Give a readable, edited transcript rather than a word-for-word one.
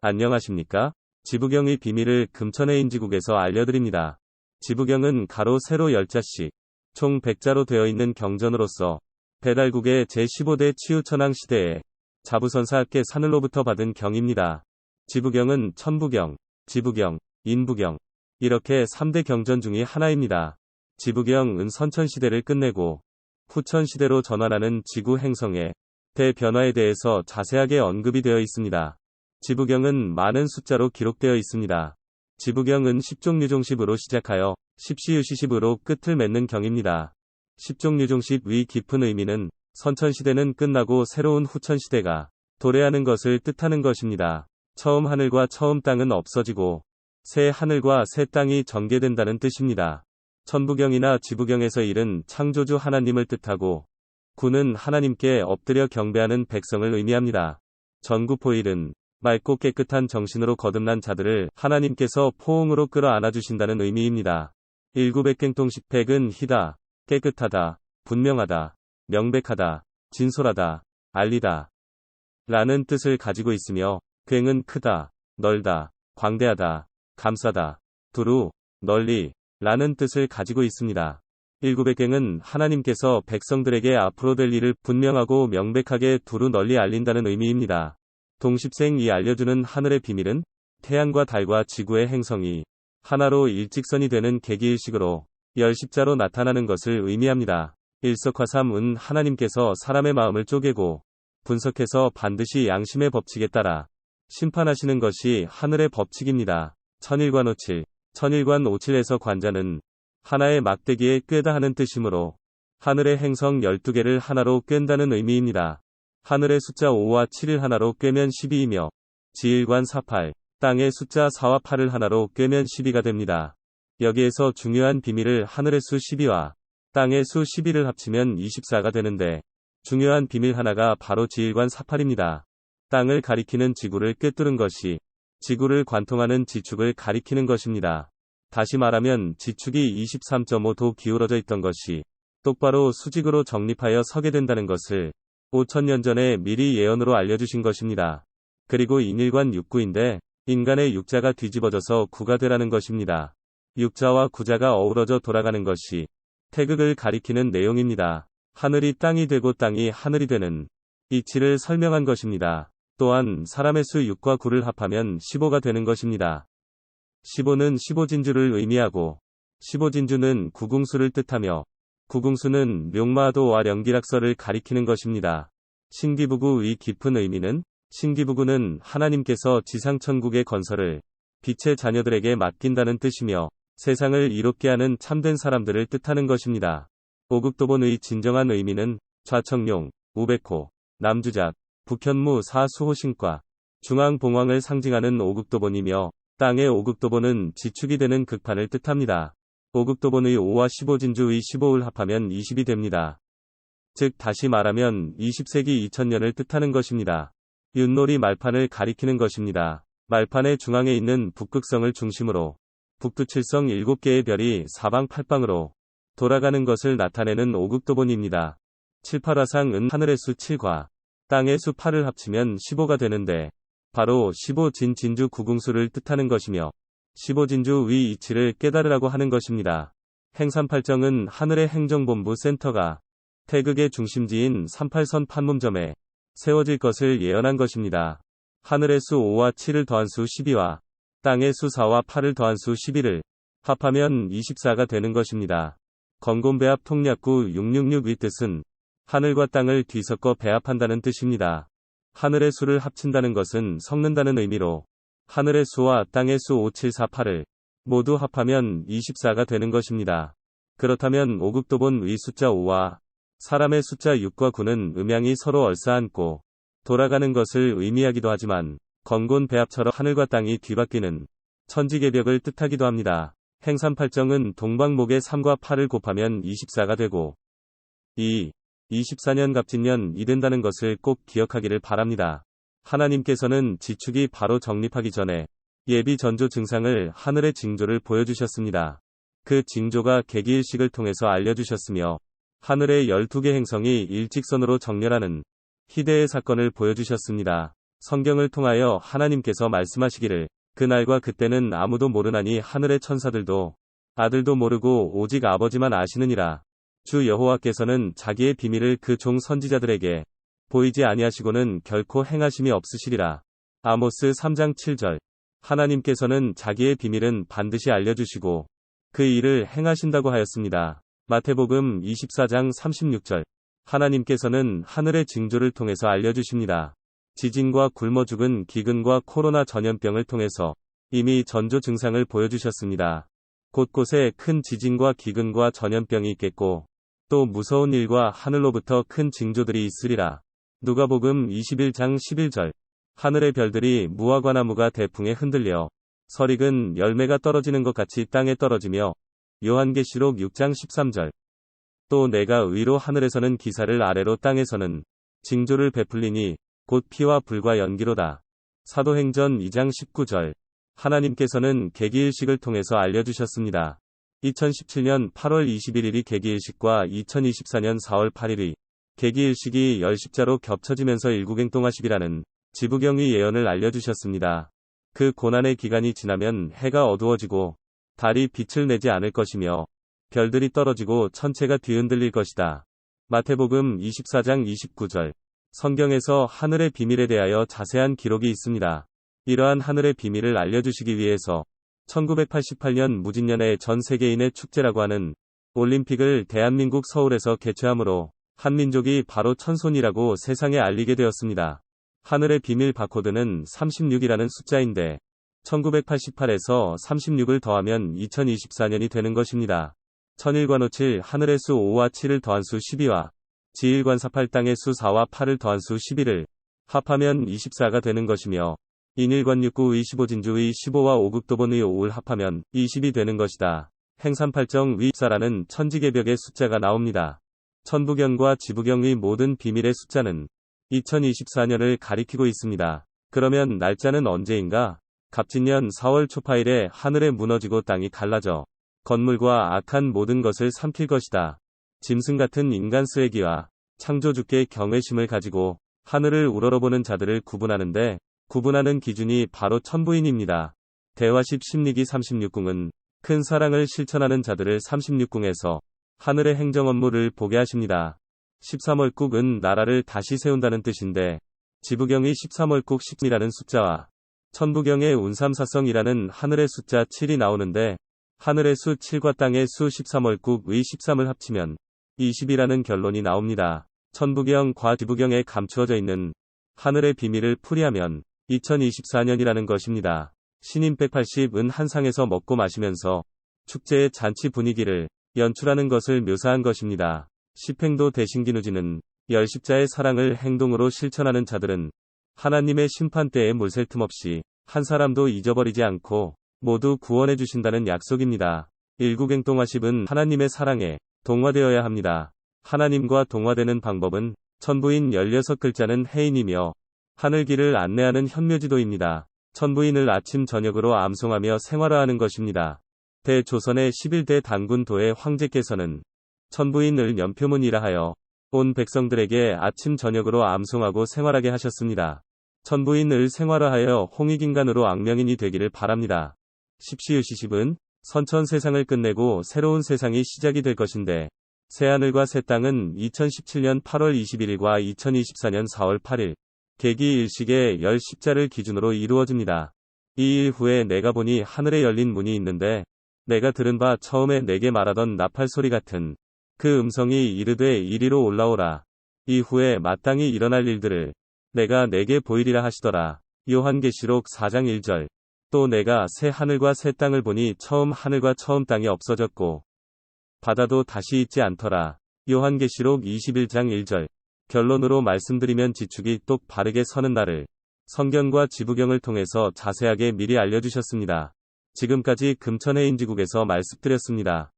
안녕하십니까? 지부경의 비밀을 금천의 인지국에서 알려드립니다. 지부경은 가로 세로 10자씩, 총 100자로 되어 있는 경전으로서 배달국의 제15대 치유천왕 시대에 자부선사께 사늘로부터 받은 경입니다. 지부경은 천부경, 지부경, 인부경, 이렇게 3대 경전 중의 하나입니다. 지부경은 선천시대를 끝내고 후천시대로 전환하는 지구 행성의 대변화에 대해서 자세하게 언급이 되어 있습니다. 지부경은 많은 숫자로 기록되어 있습니다. 지부경은 십종류종십으로 시작하여 십시유시십으로 끝을 맺는 경입니다. 십종류종십의 깊은 의미는 선천시대는 끝나고 새로운 후천시대가 도래하는 것을 뜻하는 것입니다. 처음 하늘과 처음 땅은 없어지고 새 하늘과 새 땅이 전개된다는 뜻입니다. 천부경이나 지부경에서 일은 창조주 하나님을 뜻하고 구는 하나님께 엎드려 경배하는 백성을 의미합니다. 전구포일은 맑고 깨끗한 정신으로 거듭난 자들을 하나님께서 포옹으로 끌어안아 주신다는 의미입니다. 일구백갱통십백은 희다, 깨끗하다, 분명하다, 명백하다, 진솔하다, 알리다 라는 뜻을 가지고 있으며 괭은 크다, 넓다, 광대하다, 감싸다, 두루, 널리 라는 뜻을 가지고 있습니다. 일구백갱은 하나님께서 백성들에게 앞으로 될 일을 분명하고 명백하게 두루 널리 알린다는 의미입니다. 동십생이 알려주는 하늘의 비밀은 태양과 달과 지구의 행성이 하나로 일직선이 되는 계기일식으로 열십자로 나타나는 것을 의미합니다. 일석화삼은 하나님께서 사람의 마음을 쪼개고 분석해서 반드시 양심의 법칙에 따라 심판하시는 것이 하늘의 법칙입니다. 천일관오칠, 천일관오칠에서 관자는 하나의 막대기에 꿰다 하는 뜻이므로 하늘의 행성 12개를 하나로 꿰다는 의미입니다. 하늘의 숫자 5와 7을 하나로 꿰면 12이며 지일관 48, 땅의 숫자 4와 8을 하나로 꿰면 12가 됩니다. 여기에서 중요한 비밀을 하늘의 수 12와 땅의 수 12를 합치면 24가 되는데 중요한 비밀 하나가 바로 지일관 48입니다. 땅을 가리키는 지구를 꿰뚫은 것이 지구를 관통하는 지축을 가리키는 것입니다. 다시 말하면 지축이 23.5도 기울어져 있던 것이 똑바로 수직으로 정립하여 서게 된다는 것을 5000년 전에 미리 예언으로 알려주신 것입니다. 그리고 인일관 육구인데 인간의 육자가 뒤집어져서 구가 되라는 것입니다. 육자와 구자가 어우러져 돌아가는 것이 태극을 가리키는 내용입니다. 하늘이 땅이 되고 땅이 하늘이 되는 이치를 설명한 것입니다. 또한 사람의 수 6과 9를 합하면 15가 되는 것입니다. 15는 15진주를 의미하고 15진주는 구궁수를 뜻하며 구궁수는 룡마도와 령기락설을 가리키는 것입니다. 신기부구의 깊은 의미는 신기부구는 하나님께서 지상천국의 건설을 빛의 자녀들에게 맡긴다는 뜻이며 세상을 이롭게 하는 참된 사람들을 뜻하는 것입니다. 오국도본의 진정한 의미는 좌청룡, 우백호, 남주작, 북현무 사수호신과 중앙봉황을 상징하는 오국도본이며 땅의 오국도본은 지축이 되는 극판을 뜻합니다. 오국도본의 5와 15진주의 15를 합하면 20이 됩니다. 즉 다시 말하면 20세기 2000년을 뜻하는 것입니다. 윷놀이 말판을 가리키는 것입니다. 말판의 중앙에 있는 북극성을 중심으로 북두칠성 7개의 별이 사방팔방으로 돌아가는 것을 나타내는 오국도본입니다. 7,8화상은 하늘의 수 7과 땅의 수 8을 합치면 15가 되는데 바로 15진주 구궁수를 뜻하는 것이며 15진주의 이치를 깨달으라고 하는 것입니다. 행삼팔정은 하늘의 행정본부 센터가 태극의 중심지인 38선 판문점에 세워질 것을 예언한 것입니다. 하늘의 수 5와 7을 더한 수 12와 땅의 수 4와 8을 더한 수 11을 합하면 24가 되는 것입니다. 건곤배합 통략구 666의 뜻은 하늘과 땅을 뒤섞어 배합한다는 뜻입니다. 하늘의 수를 합친다는 것은 섞는다는 의미로 하늘의 수와 땅의 수 5, 7, 4, 8을 모두 합하면 24가 되는 것입니다. 그렇다면 오국도본의 숫자 5와 사람의 숫자 6과 9는 음양이 서로 얼싸안고 돌아가는 것을 의미하기도 하지만 건곤배합처럼 하늘과 땅이 뒤바뀌는 천지개벽을 뜻하기도 합니다. 행삼팔정은 동방목의 3과 8을 곱하면 24가 되고 24년 갑진년이 된다는 것을 꼭 기억하기를 바랍니다. 하나님께서는 지축이 바로 정립하기 전에 예비 전조 증상을 하늘의 징조를 보여주셨습니다. 그 징조가 계기일식을 통해서 알려주셨으며 하늘의 12개 행성이 일직선으로 정렬하는 희대의 사건을 보여주셨습니다. 성경을 통하여 하나님께서 말씀하시기를 그날과 그때는 아무도 모르나니 하늘의 천사들도 아들도 모르고 오직 아버지만 아시느니라. 주 여호와께서는 자기의 비밀을 그 종 선지자들에게 보이지 아니하시고는 결코 행하심이 없으시리라. 아모스 3장 7절. 하나님께서는 자기의 비밀은 반드시 알려주시고 그 일을 행하신다고 하였습니다. 마태복음 24장 36절. 하나님께서는 하늘의 징조를 통해서 알려주십니다. 지진과 굶어 죽은 기근과 코로나 전염병을 통해서 이미 전조 증상을 보여주셨습니다. 곳곳에 큰 지진과 기근과 전염병이 있겠고 또 무서운 일과 하늘로부터 큰 징조들이 있으리라. 누가복음 21장 11절. 하늘의 별들이 무화과나무가 대풍에 흔들려 설익은 열매가 떨어지는 것 같이 땅에 떨어지며 요한계시록 6장 13절. 또 내가 의로 하늘에서는 기사를 아래로 땅에서는 징조를 베풀리니 곧 피와 불과 연기로다. 사도행전 2장 19절. 하나님께서는 계기일식을 통해서 알려주셨습니다. 2017년 8월 21일이 계기일식과 2024년 4월 8일이 계기일식이 열십자로 겹쳐지면서 일국행동하시기라는 지부경의 예언을 알려주셨습니다. 그 고난의 기간이 지나면 해가 어두워지고 달이 빛을 내지 않을 것이며 별들이 떨어지고 천체가 뒤흔들릴 것이다. 마태복음 24장 29절. 성경에서 하늘의 비밀에 대하여 자세한 기록이 있습니다. 이러한 하늘의 비밀을 알려주시기 위해서 1988년 무진년의 전 세계인의 축제라고 하는 올림픽을 대한민국 서울에서 개최하므로 한민족이 바로 천손이라고 세상에 알리게 되었습니다. 하늘의 비밀 바코드는 36이라는 숫자인데 1988에서 36을 더하면 2024년이 되는 것입니다. 천일관오7 하늘의 수 5와 7을 더한 수 12와 지일관사8 땅의 수 4와 8을 더한 수 11을 합하면 24가 되는 것이며 인일관육구의 15진주의 15와 오극도본의 5을 합하면 20이 되는 것이다. 행삼팔정 위입사라는 천지개벽의 숫자가 나옵니다. 천부경과 지부경의 모든 비밀의 숫자는 2024년을 가리키고 있습니다. 그러면 날짜는 언제인가? 갑진년 4월 초파일에 하늘에 무너지고 땅이 갈라져 건물과 악한 모든 것을 삼킬 것이다. 짐승 같은 인간 쓰레기와 창조주께 경외심을 가지고 하늘을 우러러보는 자들을 구분하는데 구분하는 기준이 바로 천부인입니다. 대화십 심리기 36궁은 큰 사랑을 실천하는 자들을 36궁에서 하늘의 행정 업무를 보게 하십니다. 13월국은 나라를 다시 세운다는 뜻인데 지부경의 13월국 10이라는 숫자와 천부경의 운삼사성이라는 하늘의 숫자 7이 나오는데 하늘의 수 7과 땅의 수 13월국의 13을 합치면 20이라는 결론이 나옵니다. 천부경과 지부경에 감추어져 있는 하늘의 비밀을 풀이하면 2024년이라는 것입니다. 신인 180은 한상에서 먹고 마시면서 축제의 잔치 분위기를 연출하는 것을 묘사한 것입니다. 십행도 대신기누지는 열십자의 사랑을 행동으로 실천하는 자들은 하나님의 심판대에 물샐 틈 없이 한 사람도 잊어버리지 않고 모두 구원해 주신다는 약속입니다. 일국행동하십은 하나님의 사랑에 동화되어야 합니다. 하나님과 동화되는 방법은 천부인 16글자는 해인이며 하늘길을 안내하는 현묘지도입니다. 천부인을 아침 저녁으로 암송하며 생활화하는 것입니다. 대조선의 11대 단군도의 황제께서는 천부인을 연표문이라 하여 온 백성들에게 아침 저녁으로 암송하고 생활하게 하셨습니다. 천부인을 생활화하여 홍익인간으로 악명인이 되기를 바랍니다. 십시유시십은 선천 세상을 끝내고 새로운 세상이 시작이 될 것인데 새하늘과 새 땅은 2017년 8월 21일과 2024년 4월 8일 계기일식의 열 십자를 기준으로 이루어집니다. 이 일 후에 내가 보니 하늘에 열린 문이 있는데 내가 들은 바 처음에 내게 말하던 나팔 소리 같은 그 음성이 이르되 이리로 올라오라. 이후에 마땅히 일어날 일들을 내가 내게 보이리라 하시더라. 요한계시록 4장 1절. 또 내가 새 하늘과 새 땅을 보니 처음 하늘과 처음 땅이 없어졌고 바다도 다시 있지 않더라. 요한계시록 21장 1절. 결론으로 말씀드리면 지축이 똑 바르게 서는 날을 성경과 지부경을 통해서 자세하게 미리 알려주셨습니다. 지금까지 금천해인지국에서 말씀드렸습니다.